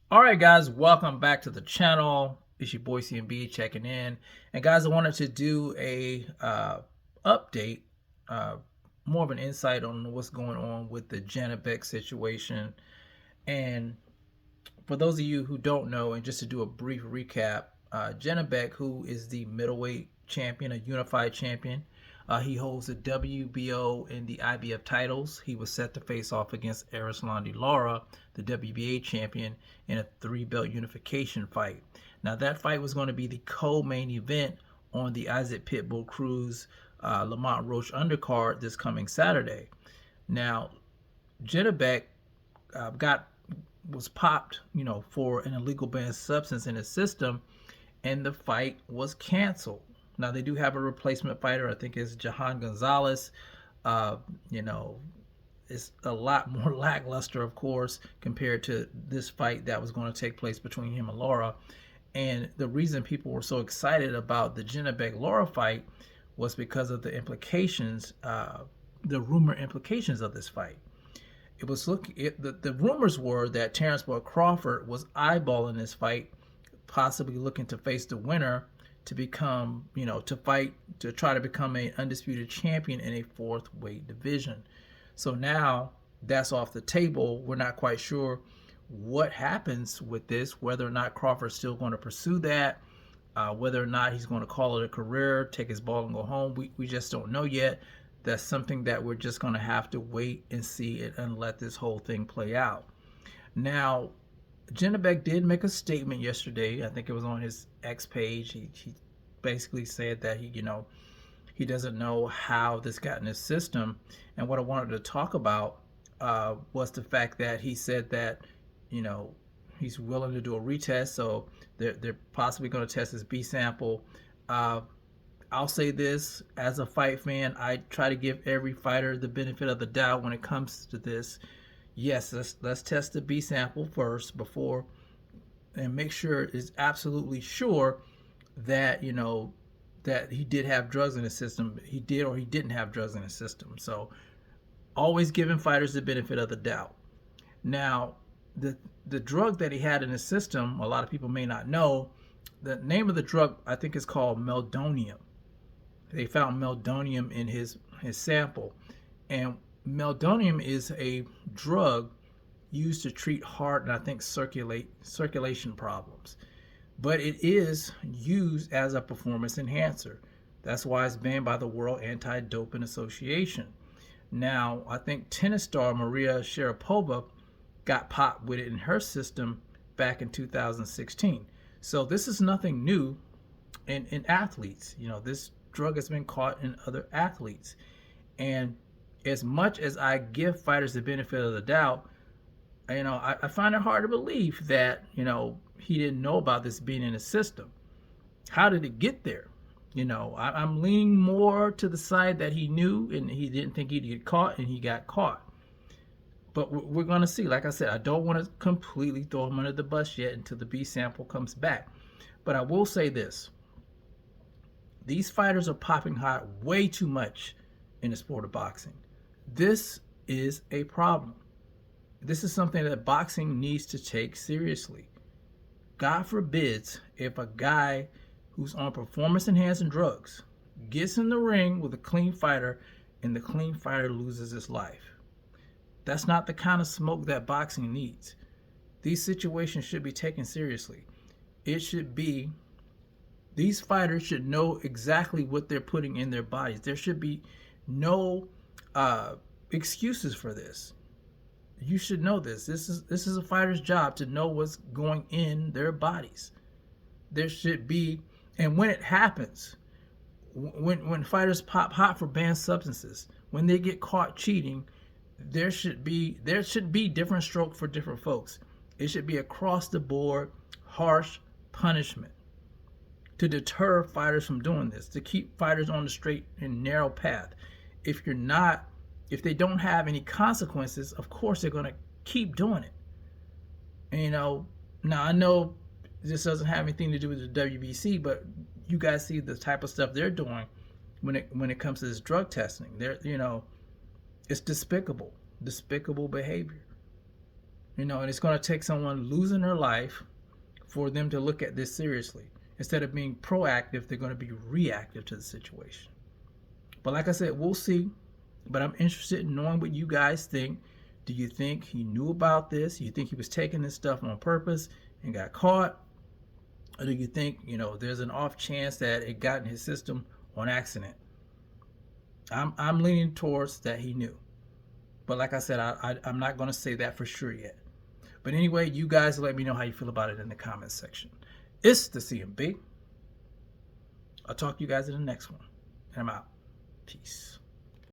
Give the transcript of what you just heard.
All right, guys, welcome back to the channel. It's your boy CMB checking in. And guys, I wanted to do a update, uh, more of an insight on what's going on with the Janibek situation. And for those of you who don't know, and just to do a brief recap, Janibek, who is the middleweight champion, a unified champion, he holds the WBO and the IBF titles. He was set to face off against Arislandi Lara, the WBA champion, in a three-belt unification fight. Now, that fight was going to be the co-main event on the Isaac Pitbull Cruz Lamont Roach undercard this coming Saturday. Now, Janibek got was popped, for an illegal banned substance in his system, and the fight was canceled. Now they do have a replacement fighter. I think it's Jahan Gonzalez. Uh, you know, it's a lot more lackluster, of course, compared to this fight that was going to take place between him and Laura. And the reason people were so excited about the Janibek Laura fight was because of the implications, the rumor implications of this fight. It was the rumors were that Terrence Bud Crawford was eyeballing this fight, possibly looking to face the winner to become, to fight to try to become an undisputed champion in a fourth weight division. So now that's off the table. We're not quite sure what happens with this, whether or not Crawford's still going to pursue that, whether or not he's going to call it a career, take his ball and go home. We just don't know yet. That's something that we're just going to have to wait and see and let this whole thing play out. Now, Janibek did make a statement yesterday. I think it was on his X page. He basically said that he doesn't know how this got in his system. And what I wanted to talk about was the fact that he said that he's willing to do a retest. So they're possibly going to test his B sample. I'll say this, as a fight fan, I try to give every fighter the benefit of the doubt when it comes to this. Yes, let's test the B sample first before, and make sure it's absolutely sure that that he did have drugs in his system. He did or he didn't have drugs in his system. So always giving fighters the benefit of the doubt. Now, the drug that he had in his system, a lot of people may not know. The name of the drug, I think, is called meldonium. They found meldonium in his sample, and meldonium is a drug used to treat heart and I think circulation problems, but it is used as a performance enhancer. That's why it's banned by the World Anti-Doping Association. Now, I think tennis star Maria Sharapova got popped with it in her system back in 2016. So this is nothing new in athletes. This drug has been caught in other athletes. And as much as I give fighters the benefit of the doubt, I find it hard to believe that, he didn't know about this being in his system. How did it get there? I'm leaning more to the side that he knew and he didn't think he'd get caught, and he got caught. But we're going to see. Like I said, I don't want to completely throw him under the bus yet until the B sample comes back. But I will say this. These fighters are popping hot way too much in the sport of boxing. This is a problem. This is something that boxing needs to take seriously. God forbids if a guy who's on performance enhancing drugs gets in the ring with a clean fighter and the clean fighter loses his life. That's not the kind of smoke that boxing needs. These situations should be taken seriously. These fighters should know exactly what they're putting in their bodies. There should be no excuses for this. You should know this. This is a fighter's job to know what's going in their bodies. There should be, and when it happens, when fighters pop hot for banned substances, when they get caught cheating, there should be different stroke for different folks. It should be across the board harsh punishment to deter fighters from doing this, to keep fighters on the straight and narrow path. If they don't have any consequences, of course they're going to keep doing it. And, now I know this doesn't have anything to do with the WBC, but you guys see the type of stuff they're doing when it comes to this drug testing. It's despicable behavior. And it's going to take someone losing their life for them to look at this seriously. Instead of being proactive, they're going to be reactive to the situation. But like I said, we'll see. But I'm interested in knowing what you guys think. Do you think he knew about this? Do you think he was taking this stuff on purpose and got caught? Or do you think, there's an off chance that it got in his system on accident? I'm leaning towards that he knew. But like I said, I'm not going to say that for sure yet. But anyway, you guys let me know how you feel about it in the comments section. It's the CMB. I'll talk to you guys in the next one. And I'm out. Peace.